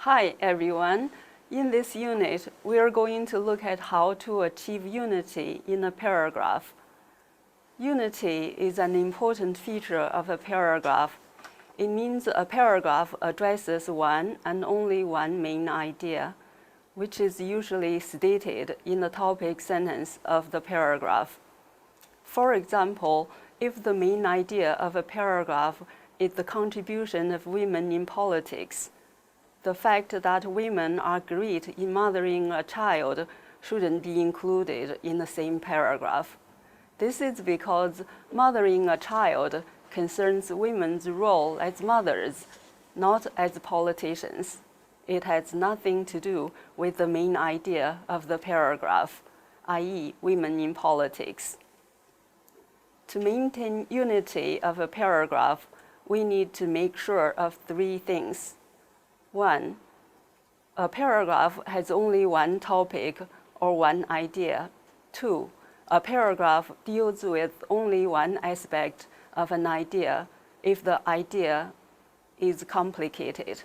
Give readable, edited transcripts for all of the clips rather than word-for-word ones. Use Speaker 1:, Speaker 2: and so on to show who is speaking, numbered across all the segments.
Speaker 1: Hi everyone. In this unit, we are going to look at how to achieve unity in a paragraph. Unity is an important feature of a paragraph. It means a paragraph addresses one and only one main idea, which is usually stated in the topic sentence of the paragraph. For example, if the main idea of a paragraph is the contribution of women in politics, the fact that women are great in mothering a child shouldn't be included in the same paragraph. This is because mothering a child concerns women's role as mothers, not as politicians. It has nothing to do with the main idea of the paragraph, i.e., women in politics. To maintain unity of a paragraph, we need to make sure of three things. 1. A paragraph has only one topic or one idea. 2. A paragraph deals with only one aspect of an idea if the idea is complicated.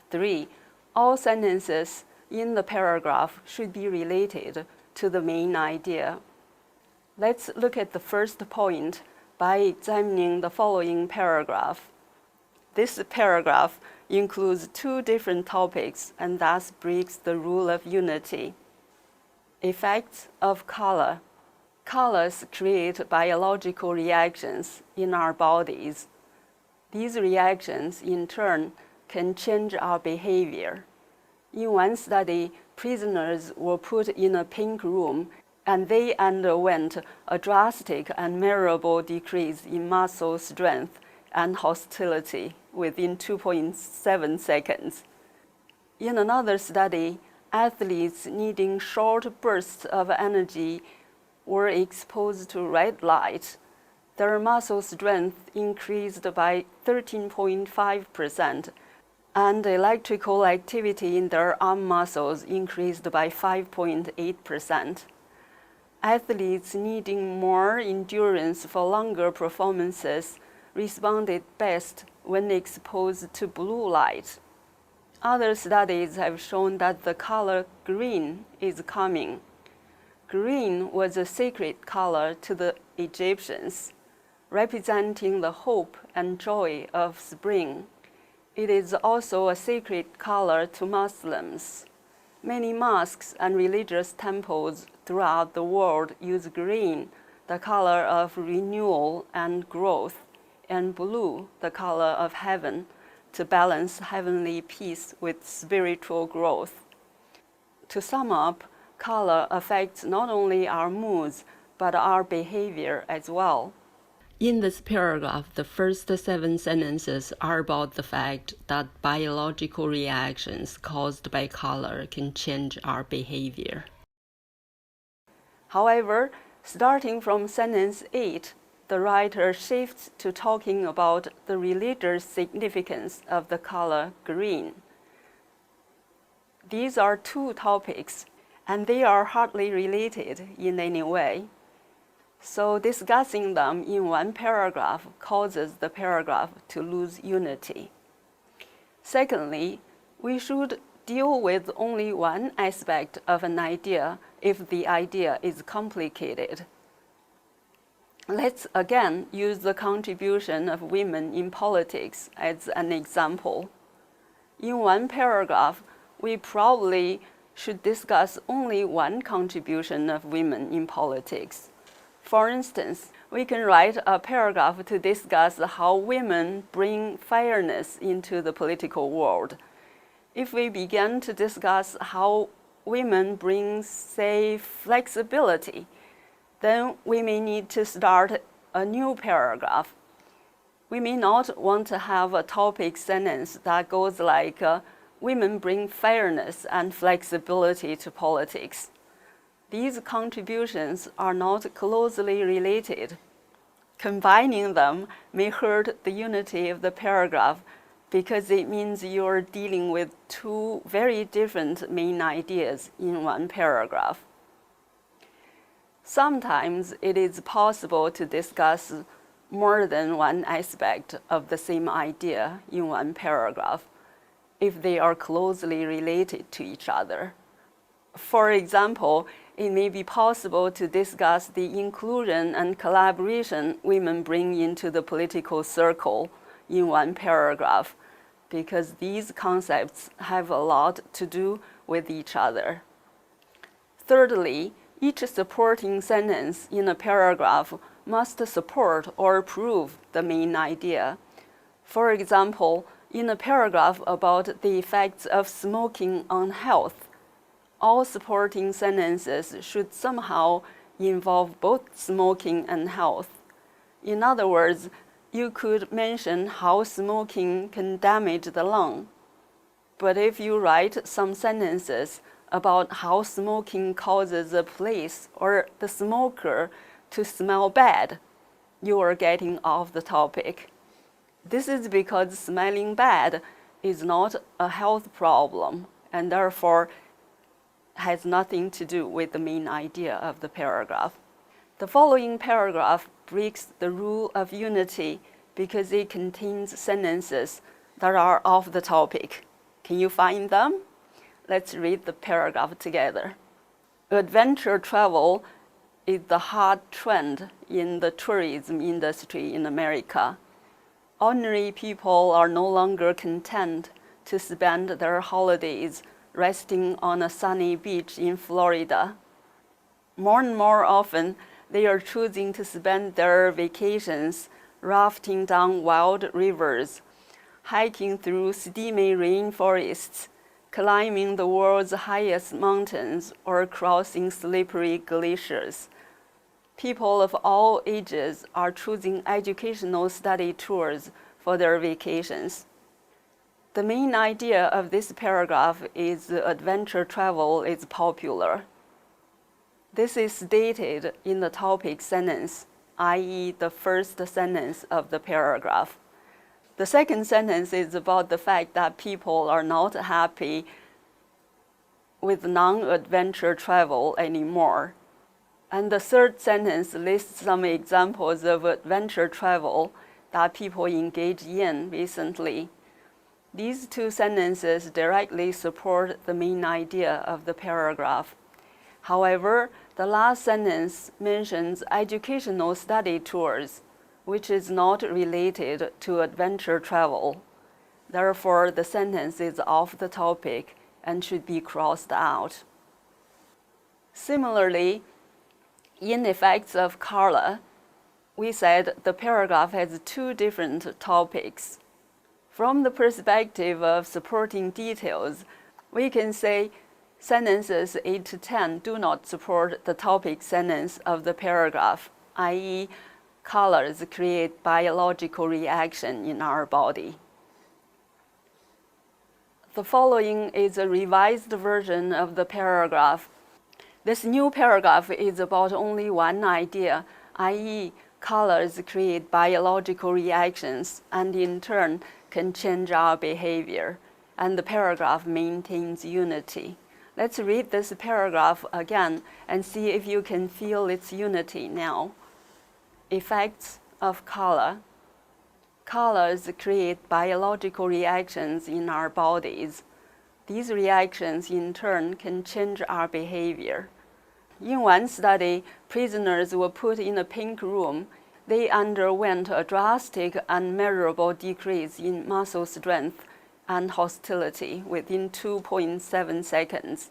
Speaker 1: 3. All sentences in the paragraph should be related to the main idea. Let's look at the first point by examining the following paragraph. This paragraph includes two different topics and thus breaks the rule of unity. Effects of color. Colors create biological reactions in our bodies. These reactions, in turn, can change our behavior. In one study, prisoners were put in a pink room and they underwent a drastic and measurable decrease in muscle strength and hostility within 2.7 seconds. In another study, athletes needing short bursts of energy were exposed to red light. Their muscle strength increased by 13.5%, and electrical activity in their arm muscles increased by 5.8%. Athletes needing more endurance for longer performances responded best when exposed to blue light. Other studies have shown that the color green is coming. Green was a sacred color to the Egyptians, representing the hope and joy of spring. It is also a sacred color to Muslims. Many mosques and religious temples throughout the world use green, the color of renewal and growth, and blue, the color of heaven, to balance heavenly peace with spiritual growth. To sum up, color affects not only our moods, but our behavior as well. In this paragraph, the first 7 sentences are about the fact that biological reactions caused by color can change our behavior. However, starting from sentence 8, the writer shifts to talking about the religious significance of the color green. These are two topics, and they are hardly related in any way. So discussing them in one paragraph causes the paragraph to lose unity. Secondly, we should deal with only one aspect of an idea if the idea is complicated. Let's again use the contribution of women in politics as an example. In one paragraph, we probably should discuss only one contribution of women in politics. For instance, we can write a paragraph to discuss how women bring fairness into the political world. If we begin to discuss how women bring, say, flexibility, then we may need to start a new paragraph. We may not want to have a topic sentence that goes like, women bring fairness and flexibility to politics. These contributions are not closely related. Combining them may hurt the unity of the paragraph because it means you're dealing with two very different main ideas in one paragraph. Sometimes it is possible to discuss more than one aspect of the same idea in one paragraph. if they are closely related to each other. For example, it may be possible to discuss the inclusion and collaboration women bring into the political circle in one paragraph, because these concepts have a lot to do with each other. Thirdly, each supporting sentence in a paragraph must support or prove the main idea. For example, in a paragraph about the effects of smoking on health, all supporting sentences should somehow involve both smoking and health. In other words, you could mention how smoking can damage the lung. But if you write some sentences about how smoking causes a place or the smoker to smell bad, you are getting off the topic. This is because smelling bad is not a health problem and therefore has nothing to do with the main idea of the paragraph. The following paragraph breaks the rule of unity because it contains sentences that are off the topic. Can you find them? Let's read the paragraph together. Adventure travel is the hot trend in the tourism industry in America. Ordinary people are no longer content to spend their holidays resting on a sunny beach in Florida. More and more often, they are choosing to spend their vacations rafting down wild rivers, hiking through steamy rainforests, climbing the world's highest mountains, or crossing slippery glaciers. People of all ages are choosing educational study tours for their vacations. The main idea of this paragraph is adventure travel is popular. This is stated in the topic sentence, i.e. the first sentence of the paragraph. The second sentence is about the fact that people are not happy with non-adventure travel anymore. And the third sentence lists some examples of adventure travel that people engage in recently. These two sentences directly support the main idea of the paragraph. However, the last sentence mentions educational study tours, which is not related to adventure travel. Therefore, the sentence is off the topic and should be crossed out. Similarly, in effects of color, we said the paragraph has two different topics. From the perspective of supporting details, we can say sentences 8 to 10 do not support the topic sentence of the paragraph, i.e., colors create biological reaction in our body. The following is a revised version of the paragraph. This new paragraph is about only one idea, i.e., colors create biological reactions and in turn can change our behavior, and the paragraph maintains unity. Let's read this paragraph again and see if you can feel its unity now. Effects of color. Colors create biological reactions in our bodies. These reactions in turn can change our behavior. In one study, prisoners were put in a pink room. They underwent a drastic and measurable decrease in muscle strength and hostility within 2.7 seconds.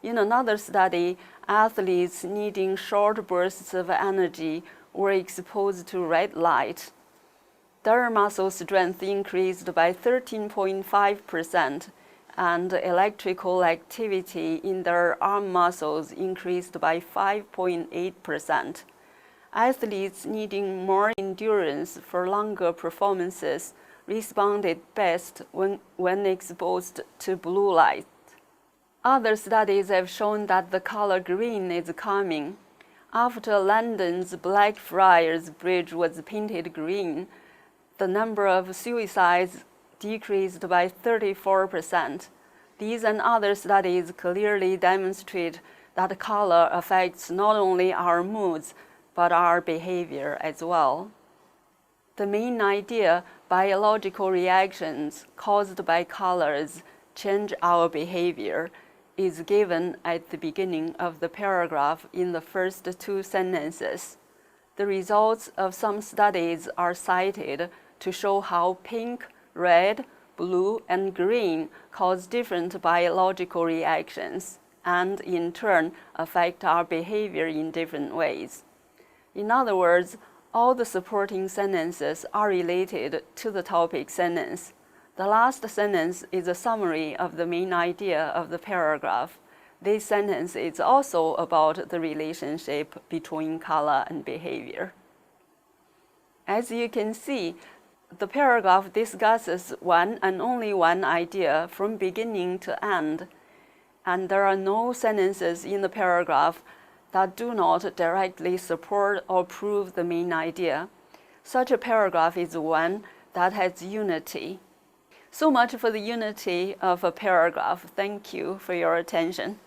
Speaker 1: In another study, athletes needing short bursts of energy were exposed to red light. Their muscle strength increased by 13.5%, and electrical activity in their arm muscles increased by 5.8%. Athletes needing more endurance for longer performances responded best when exposed to blue light. Other studies have shown that the color green is calming. After London's Blackfriars Bridge was painted green, the number of suicides decreased by 34%. These and other studies clearly demonstrate that color affects not only our moods, but our behavior as well. the main idea biological reactions caused by colors change our behavior is given at the beginning of the paragraph in the first two sentences. The results of some studies are cited to show how pink, red, blue, and green cause different biological reactions and, in turn, affect our behavior in different ways. In other words, all the supporting sentences are related to the topic sentence. The last sentence is a summary of the main idea of the paragraph. This sentence is also about the relationship between color and behavior. As you can see, the paragraph discusses one and only one idea from beginning to end, and there are no sentences in the paragraph that do not directly support or prove the main idea. Such a paragraph is one that has unity. So much for the unity of a paragraph. Thank you for your attention.